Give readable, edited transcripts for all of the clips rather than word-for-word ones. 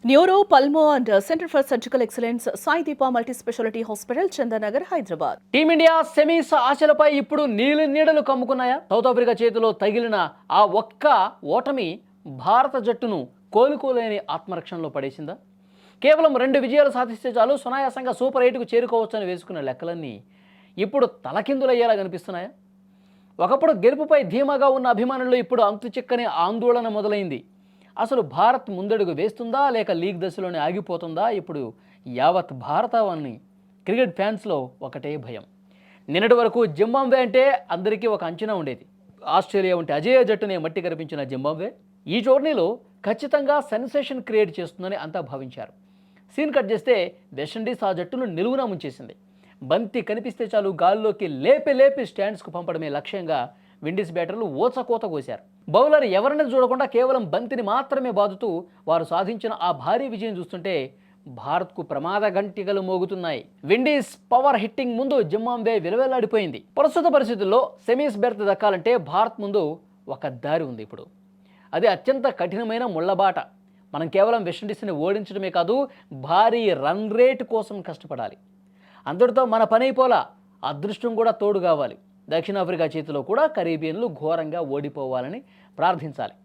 Neuro pulmo and centre for surgical excellence Sai Deepa multi speciality hospital Chandanagar Hyderabad. Team India semis ఆశలపై ఇప్పుడు నీడలు కమ్ముకున్నాయా? South Africa చేతిలో తగిలిన ఆ ఒక్క ఓటమి భారత జట్టును కోలుకోలేని ఆత్మరక్షణలో పడేసిందా? కేవలం 2 విజయాలు సాధిస్తే చాలు సునాయాసంగా సూపర్ 8కు చేరుకోవచ్చని వేసుకున్న లెక్కలన్నీ ఇప్పుడు తలకిందులయ్యేలా కనిపిస్తున్నాయా? ఒకప్పుడు గెలుపుపై ధీమాగా ఉన్న అభిమానుల్లో ఇప్పుడు అంతుచిక్కని ఆందోళన మొదలైంది. అసలు భారత్ ముందడుగు వేస్తుందా లేక లీగ్ దశలోనే ఆగిపోతుందా? ఇప్పుడు యావత్ భారతావని క్రికెట్ ఫ్యాన్స్లో ఒకటే భయం. నిన్నటి వరకు జింబాబ్వే అంటే అందరికీ ఒక అంచనా ఉండేది. ఆస్ట్రేలియా వంటి అజేయ జట్టునే మట్టి కనిపించిన జింబాబ్వే ఈ టోర్నీలో ఖచ్చితంగా సెన్సేషన్ క్రియేట్ చేస్తుందని అంతా భావించారు. సీన్ కట్ చేస్తే వెస్టిండీస్ ఆ జట్టును నిలువునా ముంచేసింది. బంతి కనిపిస్తే చాలు గాల్లోకి లేపి స్టాండ్స్కు పంపడమే లక్ష్యంగా విండీస్ బ్యాటర్లు ఓచకోత కోశారు. బౌలర్ ఎవరిని చూడకుండా కేవలం బంతిని మాత్రమే బాదుతూ వారు సాధించిన ఆ భారీ విజయం చూస్తుంటే భారత్కు ప్రమాద గంటికలు మోగుతున్నాయి. విండీస్ పవర్ హిట్టింగ్ ముందు జింబాబ్వే విలువెల్లాడిపోయింది. ప్రస్తుత పరిస్థితుల్లో సెమీస్ బెర్త్ దక్కాలంటే భారత్ ముందు ఒక దారి ఉంది. ఇప్పుడు అది అత్యంత కఠినమైన ముళ్ళబాట. మనం కేవలం వెస్టిండీస్ని ఓడించడమే కాదు, భారీ రన్ రేట్ కోసం కష్టపడాలి. అందరితో మన పని అయిపోలా, అదృష్టం కూడా తోడు కావాలి. దక్షిణాఫ్రికా చేతిలో కూడా కరీబియన్లు ఘోరంగా ఓడిపోవాలని ప్రార్థించాలి.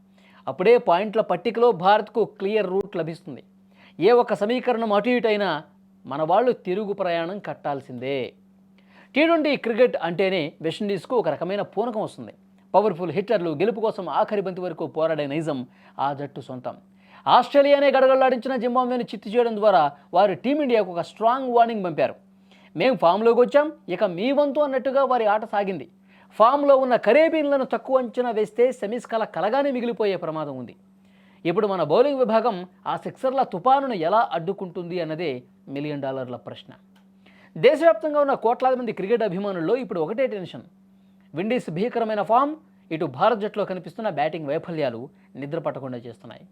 అప్పుడే పాయింట్ల పట్టికలో భారత్కు క్లియర్ రూట్ లభిస్తుంది. ఏ ఒక్క సమీకరణం అటు ఇటు అయినా మన వాళ్ళు తిరుగు ప్రయాణం కట్టాల్సిందే. టీ20 క్రికెట్ అంటేనే వెస్టిండీస్కు ఒక రకమైన పూనకం వస్తుంది. పవర్ఫుల్ హిట్టర్లు, గెలుపు కోసం ఆఖరి బంతి వరకు పోరాడే నైజం ఆ జట్టు సొంతం. ఆస్ట్రేలియానే గడగడలాడించిన జింబాబ్వేని చిత్తు చేయడం ద్వారా వారు టీమిండియాకు ఒక స్ట్రాంగ్ వార్నింగ్ పంపారు. మేం ఫామ్లోకి వచ్చాం, ఇక మీ వంతు అన్నట్టుగా వారి ఆట సాగింది. ఫామ్లో ఉన్న కరేబియన్లను తక్కువ అంచనా వేస్తే సెమీస్ కలగానే మిగిలిపోయే ప్రమాదం ఉంది. ఇప్పుడు మన బౌలింగ్ విభాగం ఆ సిక్సర్ల తుపానును ఎలా అడ్డుకుంటుంది అన్నదే $1 మిలియన్ ప్రశ్న. దేశవ్యాప్తంగా ఉన్న కోట్లాది మంది క్రికెట్ అభిమానుల్లో ఇప్పుడు ఒకటే టెన్షన్. విండీస్ భీకరమైన ఫామ్, ఇటు భారత్ జట్టులో కనిపిస్తున్న బ్యాటింగ్ వైఫల్యాలు నిద్ర పట్టకుండా చేస్తున్నాయి.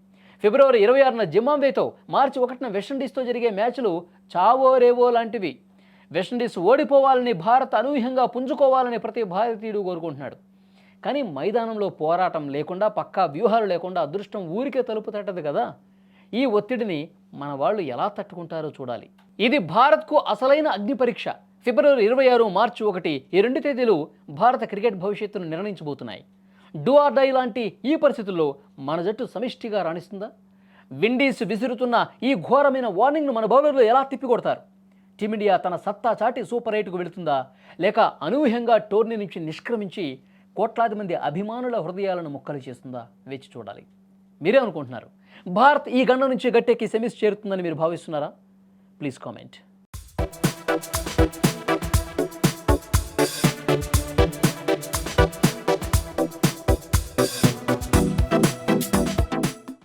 ఫిబ్రవరి 26న జింబాబ్వేతో, మార్చి 1న వెస్టిండీస్తో జరిగే మ్యాచ్లు చావో రేవో లాంటివి. వెస్టిండీస్ ఓడిపోవాలని, భారత్ అనూహ్యంగా పుంజుకోవాలని ప్రతి భారతీయుడు కోరుకుంటున్నాడు. కానీ మైదానంలో పోరాటం లేకుండా, పక్కా వ్యూహాలు లేకుండా అదృష్టం ఊరికే తలుపు తట్టదు కదా. ఈ ఒత్తిడిని మన వాళ్ళు ఎలా తట్టుకుంటారో చూడాలి. ఇది భారత్కు అసలైన అగ్ని పరీక్ష. ఫిబ్రవరి 26, మార్చి 1 ఈ 2 తేదీలు భారత క్రికెట్ భవిష్యత్తును నిర్ణయించబోతున్నాయి. డూ ఆర్ డై లాంటి ఈ పరిస్థితుల్లో మన జట్టు సమిష్టిగా రాణిస్తుందా? విండీస్ విసురుతున్న ఈ ఘోరమైన వార్నింగ్ను మన బౌలర్లు ఎలా తిప్పికొడతారు? టీమిండియా తన సత్తా చాటి సూపర్ 8కు వెళుతుందా, లేక అనూహ్యంగా టోర్నీ నుంచి నిష్క్రమించి కోట్లాది మంది అభిమానుల హృదయాలను ముక్కలు చేస్తుందా? వేచి చూడాలి. మీరే అనుకుంటున్నారు? భారత్ ఈ గండ నుంచి గట్టెక్కి సెమీస్ చేరుతుందని మీరు భావిస్తున్నారా? Please comment.